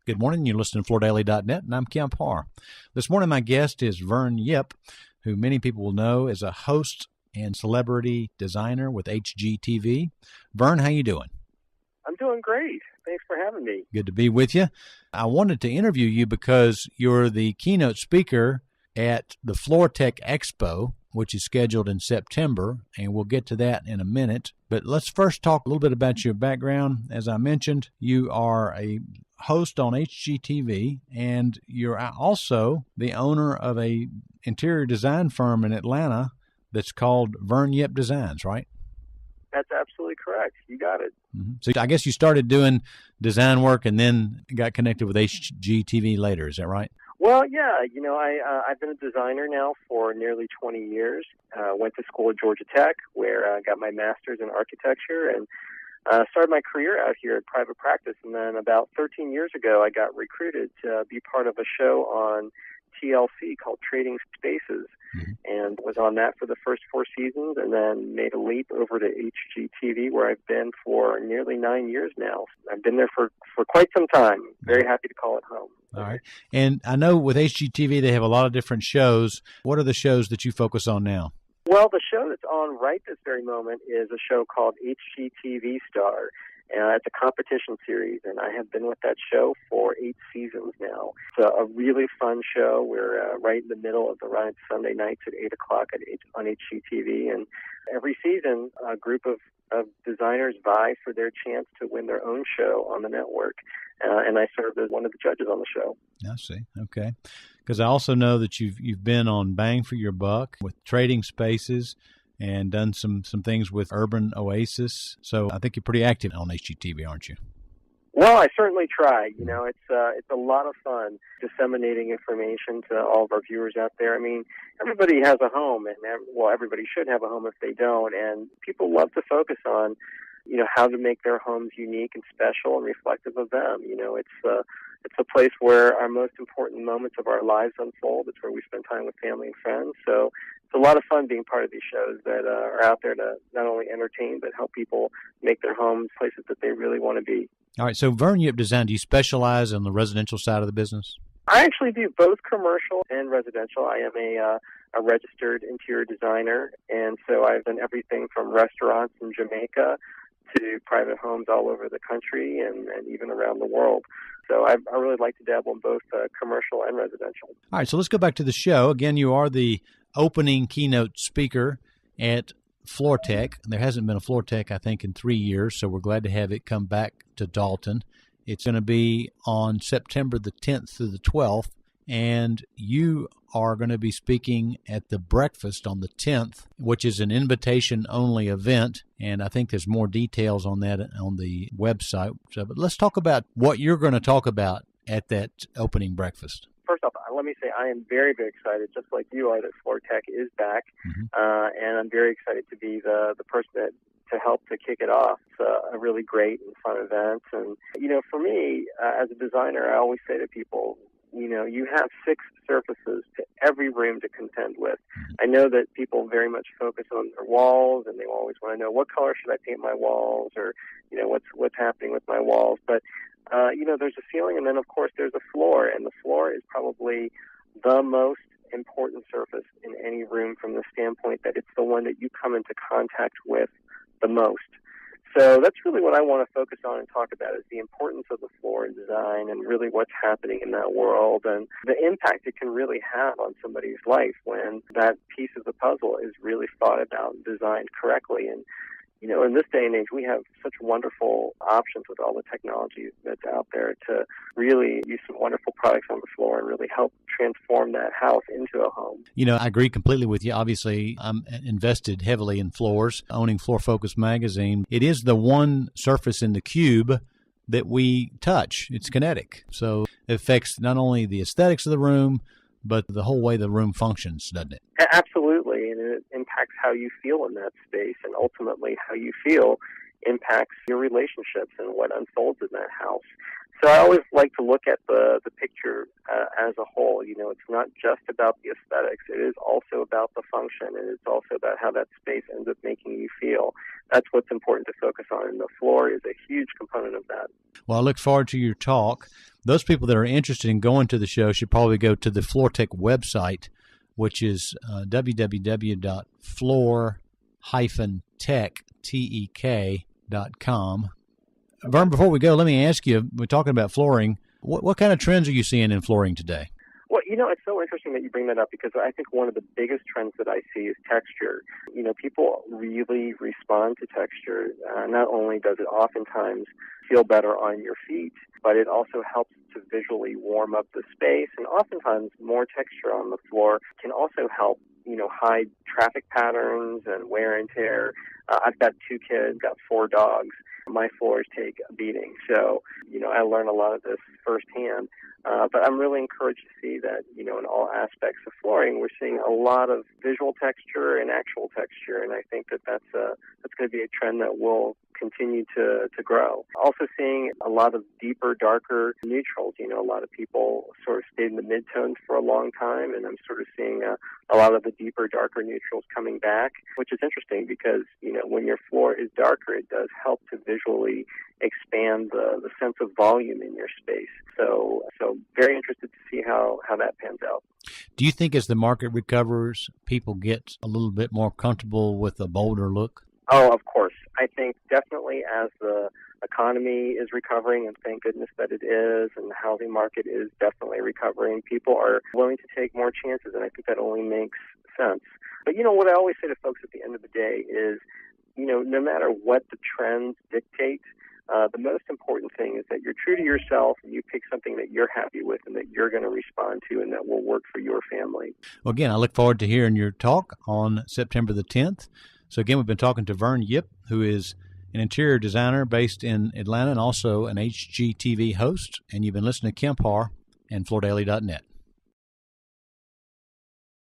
Good morning. You're listening to FloorDaily.net, and I'm Kemp Harr. This morning, my guest is Vern Yip, who many people will know as a host and celebrity designer with HGTV. Vern, how you doing? I'm doing great. Thanks for having me. Good to be with you. I wanted to interview you because you're the keynote speaker at the FloorTek Expo, which is scheduled in September, and we'll get to that in a minute. But let's first talk a little bit about your background. As I mentioned, you are a host on HGTV, and you're also the owner of a interior design firm in Atlanta that's called Vern Yip Designs, right? That's absolutely correct. You got it. Mm-hmm. So I guess you started doing design work and then got connected with HGTV later. Is that right? Well, yeah. I've been a designer now for nearly 20 years. Went to school at Georgia Tech, where I got my master's in architecture, and started my career out here at private practice. And then about 13 years ago, I got recruited to be part of a show on TLC called Trading Spaces, and was on that for the first 4 seasons, and then made a leap over to HGTV, where I've been for nearly 9 years now. I've been there for quite some time. Very happy to call it home. All right. And I know with HGTV, they have a lot of different shows. What are the shows that you focus on now? Well, the show that's on right this very moment is a show called HGTV Star. It's a competition series, and I have been with that show for 8 seasons now. It's a really fun show. We're right in the middle of the run Sunday nights at 8 o'clock on HGTV, and every season a group of designers vie for their chance to win their own show on the network, and I serve as one of the judges on the show. I see. Okay. Because I also know that you've been on Bang for Your Buck with Trading Spaces, and done some things with Urban Oasis. So I think you're pretty active on HGTV, aren't you? Well, I certainly try. It's a lot of fun disseminating information to all of our viewers out there. I mean, everybody has a home, and everybody should have a home if they don't. And people love to focus on, how to make their homes unique and special and reflective of them. It's a place where our most important moments of our lives unfold. It's where we spend time with family and friends. So it's a lot of fun being part of these shows that are out there to not only entertain, but help people make their homes places that they really want to be. All right. So Vern Yip Design, do you specialize in the residential side of the business? I actually do both commercial and residential. I am a registered interior designer, and so I've done everything from restaurants in Jamaica to private homes all over the country and even around the world. So I really like to dabble in both commercial and residential. All right, so let's go back to the show. Again, you are the opening keynote speaker at FloorTek. There hasn't been a FloorTek, I think, in 3 years, so we're glad to have it come back to Dalton. It's going to be on September the 10th through the 12th, and you are going to be speaking at the breakfast on the 10th, which is an invitation-only event, and I think there's more details on that on the website. So, but let's talk about what you're going to talk about at that opening breakfast. First off, let me say I am very, very excited, just like you are, that FloorTek is back, and I'm very excited to be the person to help to kick it off. It's a really great and fun event, and for me, as a designer, I always say to people, you have 6 surfaces to every room to contend with. I know that people very much focus on their walls, and they always want to know, what color should I paint my walls, or what's happening with my walls. But there's a ceiling, and then of course there's a floor, and the floor is probably the most important surface in any room from the standpoint that it's the one that you come into contact with the most. So that's really what I want to focus on and talk about, is the importance of the floor in design and really what's happening in that world and the impact it can really have on somebody's life when that piece of the puzzle is really thought about and designed correctly. And, in this day and age, we have such wonderful options with all the technology that's out there to really use some wonderful products on the floor and really help transform that house into a home. I agree completely with you. Obviously, I'm invested heavily in floors, owning Floor Focus magazine. It is the one surface in the cube that we touch. It's kinetic. So it affects not only the aesthetics of the room, but the whole way the room functions, doesn't it? Absolutely, and it impacts how you feel in that space, and ultimately how you feel impacts your relationships and what unfolds in that house. So I always like to look at the picture as a whole. It's not just about the aesthetics. It is also about the function, and it's also about how that space ends up making you feel. That's what's important to focus on, and the floor is a huge component of that. Well, I look forward to your talk. those people that are interested in going to the show should probably go to the FloorTek website, which is www.floor-tek.com. Vern, before we go, let me ask you, we're talking about flooring. What kind of trends are you seeing in flooring today? Well, it's so interesting that you bring that up because I think one of the biggest trends that I see is texture. People really respond to texture. Not only does it oftentimes feel better on your feet, but it also helps to visually warm up the space. And oftentimes more texture on the floor can also help, hide traffic patterns and wear and tear. I've got 2 kids, got 4 dogs. My floors take a beating. So, I learn a lot of this firsthand. But I'm really encouraged to see that, in all aspects of flooring, we're seeing a lot of visual texture and actual texture. And I think that's going to be a trend that will continue to grow. Also seeing a lot of deeper, darker neutrals. A lot of people sort of stayed in the midtones for a long time, and I'm sort of seeing a lot of the deeper, darker neutrals coming back, which is interesting because, when your floor is darker, it does help to visually expand the sense of volume in your space. So very interested to see how that pans out. Do you think as the market recovers, people get a little bit more comfortable with a bolder look? Oh, of course. I think definitely as the economy is recovering, and thank goodness that it is, and the housing market is definitely recovering, people are willing to take more chances, and I think that only makes sense. But, what I always say to folks at the end of the day is, no matter what the trends dictate, the most important thing is that you're true to yourself and you pick something that you're happy with and that you're going to respond to and that will work for your family. Well, again, I look forward to hearing your talk on September the 10th. So again, we've been talking to Vern Yip, who is an interior designer based in Atlanta and also an HGTV host. And you've been listening to Kemp Harr and FloorDaily.net.